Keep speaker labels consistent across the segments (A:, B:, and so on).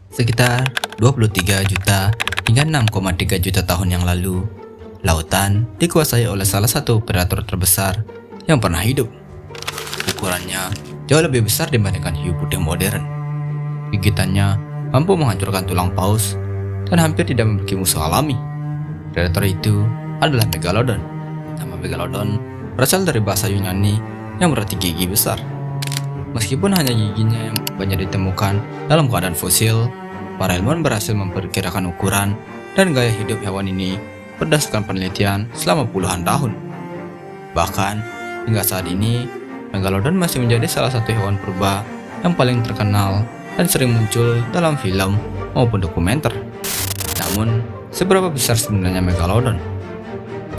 A: Sekitar 23 juta hingga 6,3 juta tahun yang lalu, lautan dikuasai oleh salah satu predator terbesar yang pernah hidup. Ukurannya jauh lebih besar dibandingkan hiu putih modern. Gigitannya mampu menghancurkan tulang paus dan hampir tidak memiliki musuh alami. Predator itu adalah Megalodon. Nama Megalodon berasal dari bahasa Yunani yang berarti gigi besar. Meskipun hanya giginya yang banyak ditemukan dalam keadaan fosil, para ilmuwan berhasil memperkirakan ukuran dan gaya hidup hewan ini berdasarkan penelitian selama puluhan tahun. Bahkan, hingga saat ini, Megalodon masih menjadi salah satu hewan purba yang paling terkenal dan sering muncul dalam film maupun dokumenter. Namun, seberapa besar sebenarnya Megalodon?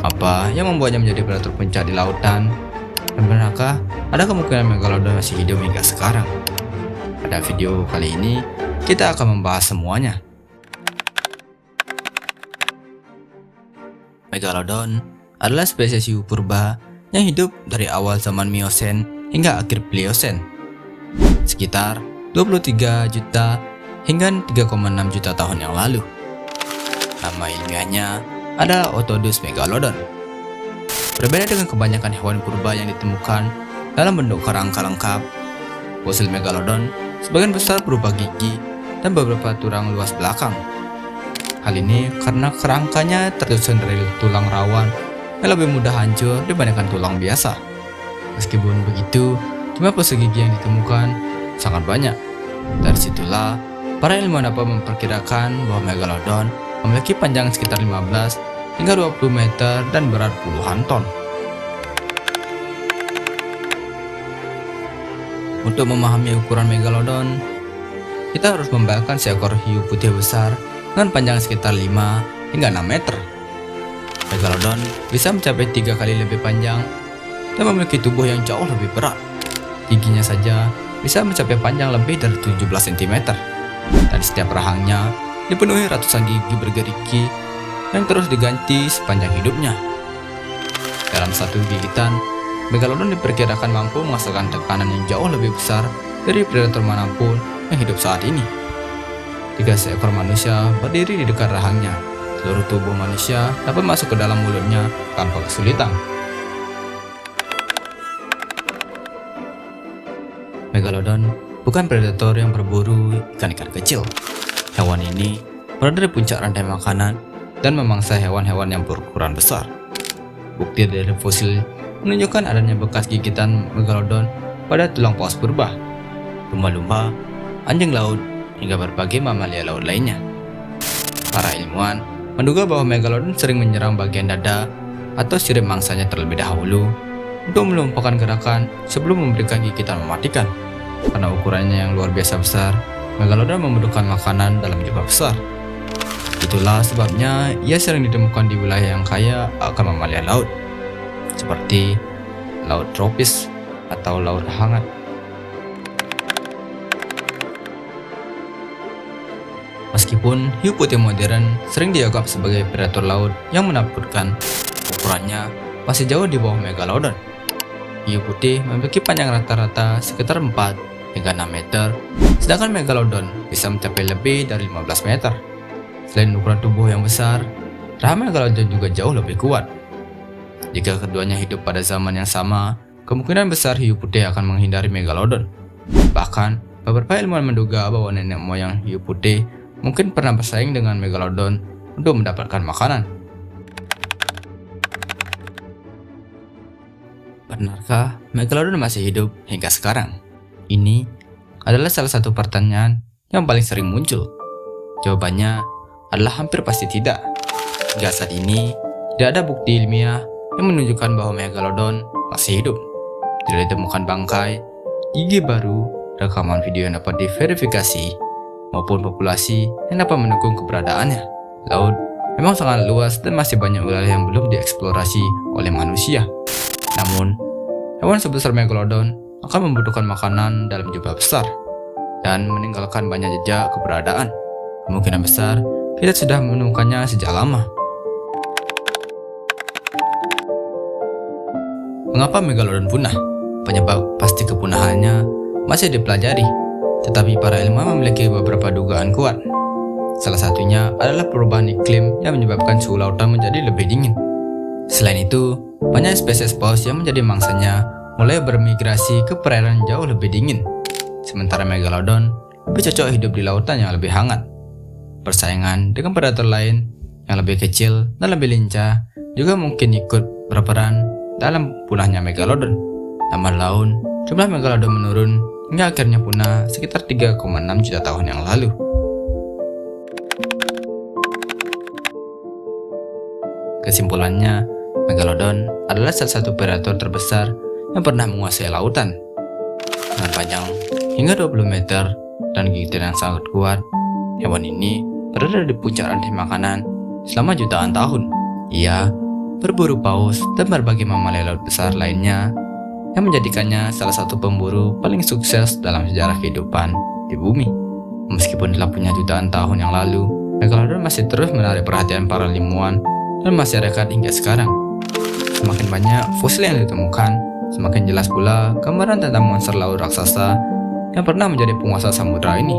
A: Apa yang membuatnya menjadi predator puncak di lautan? Dan benarkah ada kemungkinan Megalodon masih hidup hingga sekarang? Pada video kali ini, kita akan membahas semuanya. Megalodon adalah spesies hiu purba yang hidup dari awal zaman Miosen hingga akhir Pliocene, sekitar 23 juta hingga 3,6 juta tahun yang lalu. Nama ilmiahnya adalah Otodus megalodon. Berbeda dengan kebanyakan hewan purba yang ditemukan dalam bentuk kerangka lengkap, fosil Megalodon sebagian besar berupa gigi dan beberapa tulang luas belakang. Hal ini karena kerangkanya tersusun dari tulang rawan yang lebih mudah hancur dibandingkan tulang biasa. Meskipun begitu, jumlah fosil gigi yang ditemukan sangat banyak. Dari situlah, para ilmuwan dapat memperkirakan bahwa Megalodon memiliki panjang sekitar 15 hingga 20 meter dan berat puluhan ton. Untuk memahami ukuran Megalodon, kita harus membayangkan seekor hiu putih besar dengan panjang sekitar 5 hingga 6 meter. Megalodon bisa mencapai 3 kali lebih panjang dan memiliki tubuh yang jauh lebih berat. Giginya saja bisa mencapai panjang lebih dari 17 cm, dan setiap rahangnya dipenuhi ratusan gigi bergerigi yang terus diganti sepanjang hidupnya. Dalam satu gigitan, Megalodon diperkirakan mampu menghasilkan tekanan yang jauh lebih besar dari predator manapun yang hidup saat ini. Jika seekor manusia berdiri di dekat rahangnya, seluruh tubuh manusia dapat masuk ke dalam mulutnya tanpa kesulitan. Megalodon bukan predator yang berburu ikan-ikan kecil. Hewan ini berada di puncak rantai makanan dan memangsa hewan-hewan yang berukuran besar. Bukti dari fosil menunjukkan adanya bekas gigitan Megalodon pada tulang paus purba, lumba-lumba, anjing laut, hingga berbagai mamalia laut lainnya. Para ilmuwan menduga bahwa Megalodon sering menyerang bagian dada atau sirip mangsanya terlebih dahulu untuk melumpuhkan gerakan sebelum memberikan gigitan mematikan. Karena ukurannya yang luar biasa besar, Megalodon membutuhkan makanan dalam jumlah besar. Itulah sebabnya ia sering ditemukan di wilayah yang kaya akan mamalia laut, seperti laut tropis atau laut hangat. Meskipun hiu putih modern sering dianggap sebagai predator laut yang menakutkan, ukurannya masih jauh di bawah Megalodon. Hiu putih memiliki panjang rata-rata sekitar 4 hingga 6 meter, sedangkan Megalodon bisa mencapai lebih dari 15 meter. Selain ukuran tubuh yang besar, rahang Megalodon juga jauh lebih kuat. Jika keduanya hidup pada zaman yang sama, kemungkinan besar hiu putih akan menghindari Megalodon. Bahkan, beberapa ilmuwan menduga bahwa nenek moyang hiu putih mungkin pernah bersaing dengan Megalodon untuk mendapatkan makanan. Benarkah Megalodon masih hidup hingga sekarang? Ini adalah salah satu pertanyaan yang paling sering muncul. Jawabannya adalah hampir pasti tidak. Hingga saat ini, tidak ada bukti ilmiah yang menunjukkan bahwa Megalodon masih hidup. Tidak ditemukan bangkai, gigi baru, rekaman video yang dapat diverifikasi, maupun populasi yang dapat mendukung keberadaannya. Laut memang sangat luas dan masih banyak wilayah yang belum dieksplorasi oleh manusia. Namun, hewan sebesar Megalodon akan membutuhkan makanan dalam jumlah besar dan meninggalkan banyak jejak keberadaan. Kemungkinan besar kita sudah menemukannya sejak lama. Mengapa Megalodon punah? Penyebab pasti kepunahannya masih dipelajari. Tetapi para ilmuwan memiliki beberapa dugaan kuat. Salah satunya adalah perubahan iklim yang menyebabkan suhu lautan menjadi lebih dingin. Selain itu, banyak spesies paus yang menjadi mangsanya mulai bermigrasi ke perairan jauh lebih dingin. Sementara Megalodon lebih cocok hidup di lautan yang lebih hangat. Persaingan dengan predator lain yang lebih kecil dan lebih lincah juga mungkin ikut berperan dalam punahnya Megalodon. Lambat laun, jumlah Megalodon menurun hingga akhirnya punah sekitar 3,6 juta tahun yang lalu. Kesimpulannya, Megalodon adalah salah satu predator terbesar yang pernah menguasai lautan. Dengan panjang hingga 20 meter dan gigitan yang sangat kuat, hewan ini berada di puncak rantai makanan selama jutaan tahun. Ia berburu paus dan berbagai mamalia laut besar lainnya yang menjadikannya salah satu pemburu paling sukses dalam sejarah kehidupan di bumi. Meskipun telah punya jutaan tahun yang lalu, Megalodon masih terus menarik perhatian para ilmuwan dan masyarakat hingga sekarang. Semakin banyak fosil yang ditemukan, semakin jelas pula gambaran tentang monster laut raksasa yang pernah menjadi penguasa samudera ini.